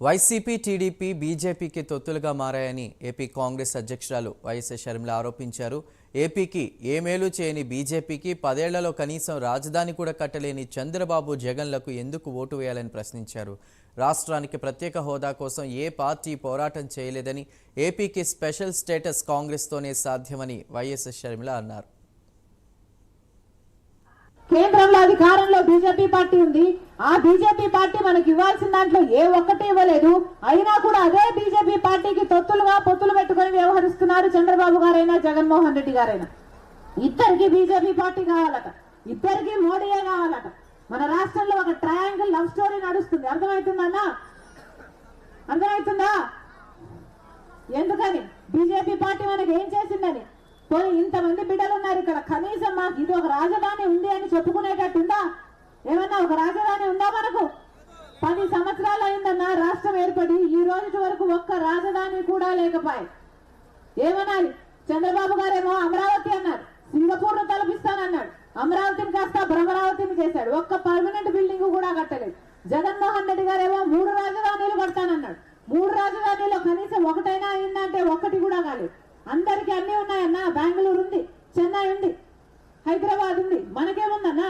YCP TDP బీజేపీకి తొత్తులుగా మారాయని AP Congress అధ్యక్షురాలు వైఎస్ షర్మిల ఆరోపించారు. ఏపీకి ఏ మేలు చేయని బీజేపీకి 10 ఏళ్లలో కనీసం రాజధాని కూడా కట్టలేని చంద్రబాబు జగన్లకు ఎందుకు ఓటు వేయాలని ప్రశ్నించారు. రాష్ట్రానికి ప్రత్యేక హోదా కోసం ఏ పార్టీ పోరాటం చేయలేదని, ఏపీకి స్పెషల్ స్టేటస్ కాంగ్రెస్తోనే సాధ్యమని వైఎస్ షర్మిల అన్నారు. కేంద్రంలో అధికారంలో బీజేపీ పార్టీ ఉంది. ఆ బీజేపీ పార్టీ మనకి ఇవ్వాల్సిన దాంట్లో ఏ ఒక్కటి ఇవ్వలేదు. అయినా కూడా అదే బీజేపీ పార్టీకి తొత్తులుగా పొత్తులు పెట్టుకుని వ్యవహరిస్తున్నారు చంద్రబాబు గారైనా జగన్మోహన్ రెడ్డి గారైనా. ఇద్దరికి బీజేపీ పార్టీ కావాలట, ఇద్దరికి మోడీయే కావాలట. మన రాష్ట్రంలో ఒక ట్రయాంగిల్ లవ్ స్టోరీ నడుస్తుంది. అర్థమవుతుందన్నా? అర్థమవుతుందా? ఎందుకని? బీజేపీ పార్టీ మనకి ఏం చేసిందని. పోయి ఇంతమంది బిడ్డలు ఉన్నారు ఇక్కడ, కనీసం మాకు ఇది ఒక రాజధాని ఉంది అని చెప్పుకునేటట్టుందా? ఏమన్నా ఒక రాజధాని ఉందా మనకు? 10 సంవత్సరాలు అయిందన్నా రాష్ట్రం ఏర్పడి, ఈ రోజు వరకు ఒక్క రాజధాని కూడా లేకపోయి. ఏమనాలి? చంద్రబాబు గారేమో అమరావతి అన్నారు, సింగపూర్ ను తలపిస్తానన్నాడు, అమరావతిని కాస్త భ్రమరావతిని చేశాడు, ఒక్క పర్మనెంట్ బిల్డింగ్ కూడా కట్టలేదు. జగన్మోహన్ రెడ్డి గారేమో 3 రాజధానులు కడతానన్నాడు. 3 రాజధానిలో కనీసం ఒకటైనా అయిందంటే ఒక్కటి కూడా కాలేదు. అందరికీ అన్ని ఉన్నాయన్నా. బెంగళూరు ఉంది, చెన్నై ఉంది, హైదరాబాద్ ఉంది, మనకేముందన్నా?